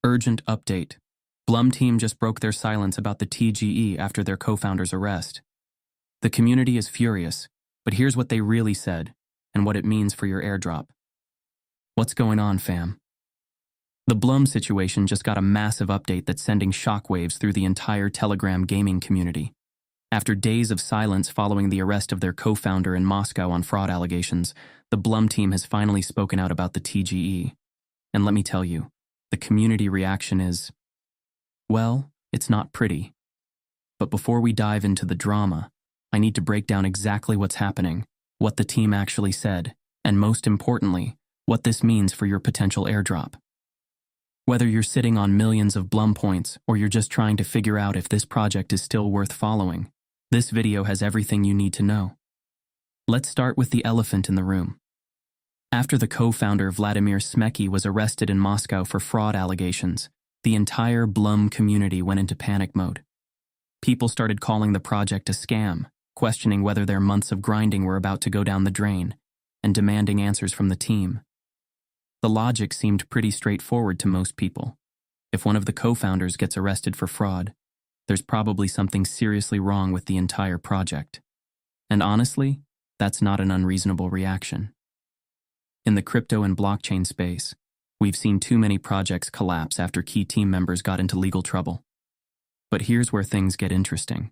Urgent update. BLUM team just broke their silence about the TGE after their co-founder's arrest. The community is furious, but here's what they really said and what it means for your airdrop. What's going on, fam? The BLUM situation just got a massive update that's sending shockwaves through the entire Telegram gaming community. After days of silence following the arrest of their co-founder in Moscow on fraud allegations, the BLUM team has finally spoken out about the TGE. And let me tell you, the community reaction is, well, it's not pretty. But before we dive into the drama, I need to break down exactly what's happening, what the team actually said, and most importantly, what this means for your potential airdrop. Whether you're sitting on millions of BLUM points or you're just trying to figure out if this project is still worth following, this video has everything you need to know. Let's start with the elephant in the room. After the co-founder Vladimir Smecki was arrested in Moscow for fraud allegations, the entire BLUM community went into panic mode. People started calling the project a scam, questioning whether their months of grinding were about to go down the drain, and demanding answers from the team. The logic seemed pretty straightforward to most people. If one of the co-founders gets arrested for fraud, there's probably something seriously wrong with the entire project. And honestly, that's not an unreasonable reaction. In the crypto and blockchain space, we've seen too many projects collapse after key team members got into legal trouble. But here's where things get interesting.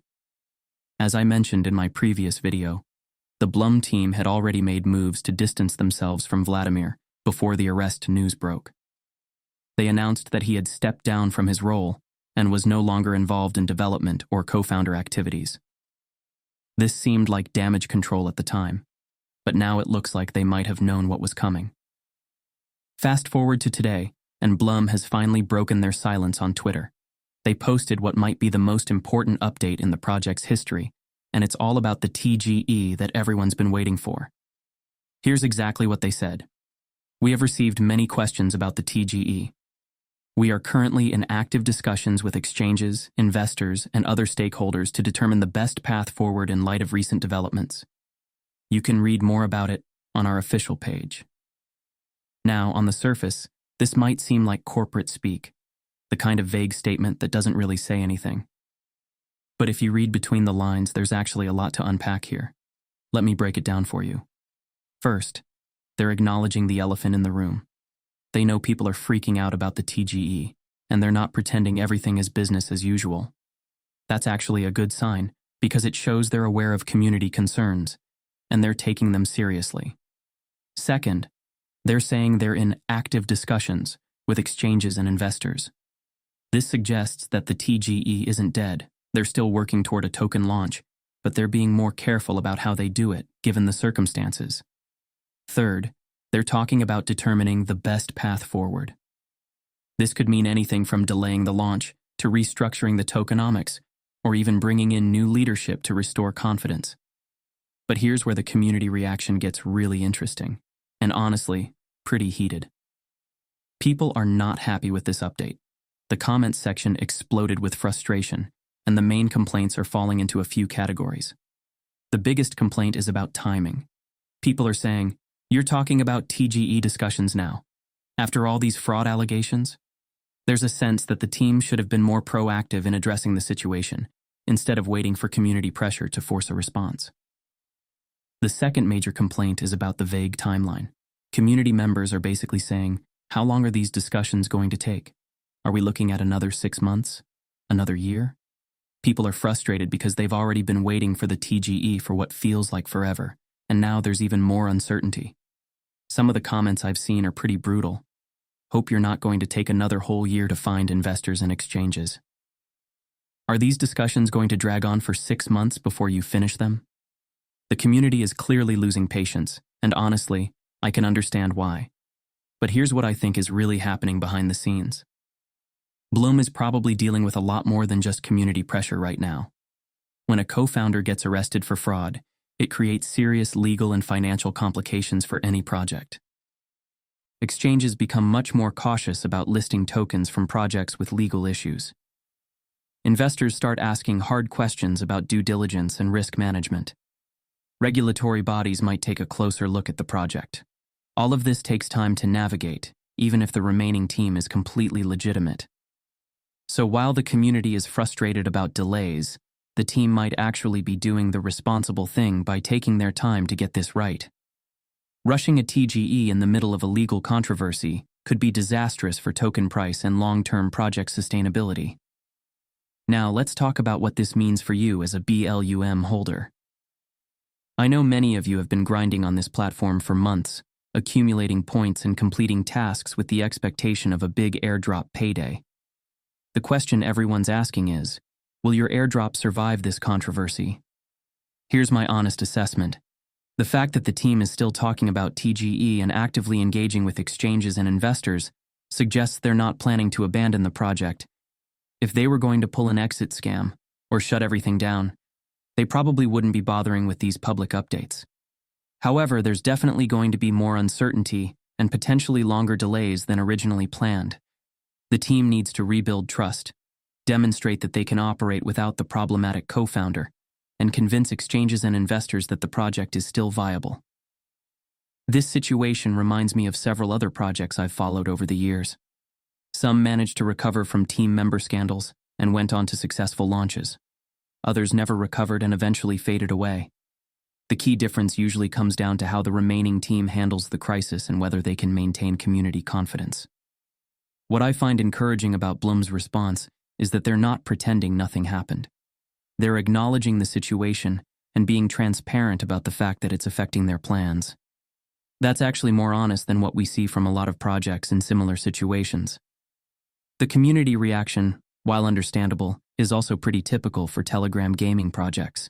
As I mentioned in my previous video, the BLUM team had already made moves to distance themselves from Vladimir before the arrest news broke. They announced that he had stepped down from his role and was no longer involved in development or co-founder activities. This seemed like damage control at the time, but now it looks like they might have known what was coming. Fast forward to today, and BLUM has finally broken their silence on Twitter. They posted what might be the most important update in the project's history, and it's all about the TGE that everyone's been waiting for. Here's exactly what they said. We have received many questions about the TGE. We are currently in active discussions with exchanges, investors, and other stakeholders to determine the best path forward in light of recent developments. You can read more about it on our official page. Now, on the surface, this might seem like corporate speak, the kind of vague statement that doesn't really say anything. But if you read between the lines, there's actually a lot to unpack here. Let me break it down for you. First, they're acknowledging the elephant in the room. They know people are freaking out about the TGE, and they're not pretending everything is business as usual. That's actually a good sign, because it shows they're aware of community concerns, and they're taking them seriously. Second, they're saying they're in active discussions with exchanges and investors. This suggests that the TGE isn't dead. They're still working toward a token launch, but they're being more careful about how they do it, given the circumstances. Third, they're talking about determining the best path forward. This could mean anything from delaying the launch to restructuring the tokenomics, or even bringing in new leadership to restore confidence. But here's where the community reaction gets really interesting, and honestly, pretty heated. People are not happy with this update. The comments section exploded with frustration, and the main complaints are falling into a few categories. The biggest complaint is about timing. People are saying, "You're talking about TGE discussions now. After all these fraud allegations?" There's a sense that the team should have been more proactive in addressing the situation, instead of waiting for community pressure to force a response. The second major complaint is about the vague timeline. Community members are basically saying, how long are these discussions going to take? Are we looking at another 6 months? Another year? People are frustrated because they've already been waiting for the TGE for what feels like forever, and now there's even more uncertainty. Some of the comments I've seen are pretty brutal. Hope you're not going to take another whole year to find investors and exchanges. Are these discussions going to drag on for 6 months before you finish them? The community is clearly losing patience, and honestly, I can understand why. But here's what I think is really happening behind the scenes. BLUM is probably dealing with a lot more than just community pressure right now. When a co-founder gets arrested for fraud, it creates serious legal and financial complications for any project. Exchanges become much more cautious about listing tokens from projects with legal issues. Investors start asking hard questions about due diligence and risk management. Regulatory bodies might take a closer look at the project. All of this takes time to navigate, even if the remaining team is completely legitimate. So while the community is frustrated about delays, the team might actually be doing the responsible thing by taking their time to get this right. Rushing a TGE in the middle of a legal controversy could be disastrous for token price and long-term project sustainability. Now let's talk about what this means for you as a BLUM holder. I know many of you have been grinding on this platform for months, accumulating points and completing tasks with the expectation of a big airdrop payday. The question everyone's asking is, will your airdrop survive this controversy? Here's my honest assessment. The fact that the team is still talking about TGE and actively engaging with exchanges and investors suggests they're not planning to abandon the project. If they were going to pull an exit scam or shut everything down, they probably wouldn't be bothering with these public updates. However, there's definitely going to be more uncertainty and potentially longer delays than originally planned. The team needs to rebuild trust, demonstrate that they can operate without the problematic co-founder, and convince exchanges and investors that the project is still viable. This situation reminds me of several other projects I've followed over the years. Some managed to recover from team member scandals and went on to successful launches. Others never recovered and eventually faded away. The key difference usually comes down to how the remaining team handles the crisis and whether they can maintain community confidence. What I find encouraging about BLUM's response is that they're not pretending nothing happened. They're acknowledging the situation and being transparent about the fact that it's affecting their plans. That's actually more honest than what we see from a lot of projects in similar situations. The community reaction, while understandable, is also pretty typical for Telegram gaming projects.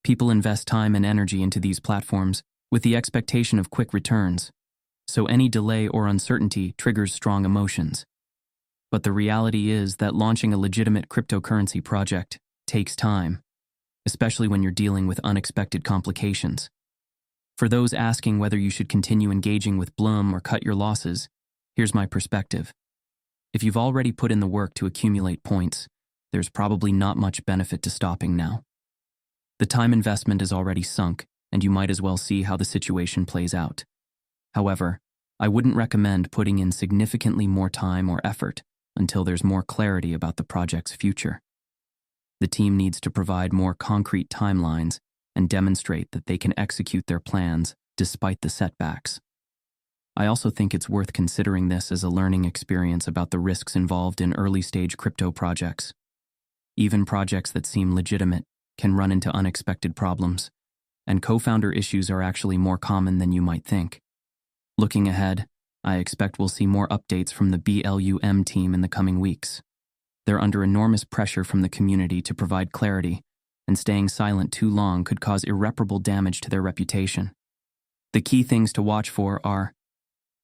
People invest time and energy into these platforms with the expectation of quick returns, so any delay or uncertainty triggers strong emotions. But the reality is that launching a legitimate cryptocurrency project takes time, especially when you're dealing with unexpected complications. For those asking whether you should continue engaging with BLUM or cut your losses, here's my perspective. If you've already put in the work to accumulate points, there's probably not much benefit to stopping now. The time investment is already sunk, and you might as well see how the situation plays out. However, I wouldn't recommend putting in significantly more time or effort until there's more clarity about the project's future. The team needs to provide more concrete timelines and demonstrate that they can execute their plans despite the setbacks. I also think it's worth considering this as a learning experience about the risks involved in early-stage crypto projects. Even projects that seem legitimate can run into unexpected problems, and co-founder issues are actually more common than you might think. Looking ahead, I expect we'll see more updates from the BLUM team in the coming weeks. They're under enormous pressure from the community to provide clarity, and staying silent too long could cause irreparable damage to their reputation. The key things to watch for are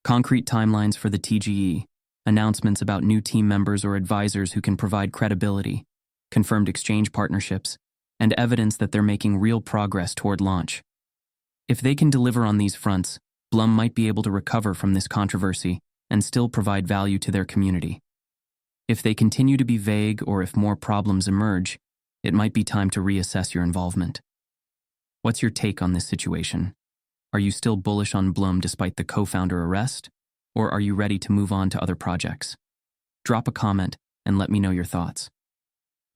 concrete timelines for the TGE, announcements about new team members or advisors who can provide credibility, confirmed exchange partnerships, and evidence that they're making real progress toward launch. If they can deliver on these fronts, BLUM might be able to recover from this controversy and still provide value to their community. If they continue to be vague or if more problems emerge, it might be time to reassess your involvement. What's your take on this situation? Are you still bullish on BLUM despite the co-founder arrest? Or are you ready to move on to other projects? Drop a comment and let me know your thoughts.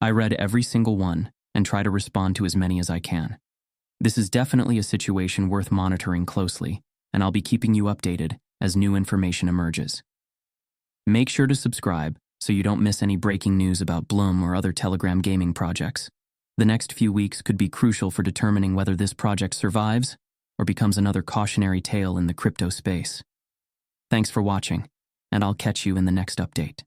I read every single one and try to respond to as many as I can. This is definitely a situation worth monitoring closely, and I'll be keeping you updated as new information emerges. Make sure to subscribe so you don't miss any breaking news about BLUM or other Telegram gaming projects. The next few weeks could be crucial for determining whether this project survives or becomes another cautionary tale in the crypto space. Thanks for watching, and I'll catch you in the next update.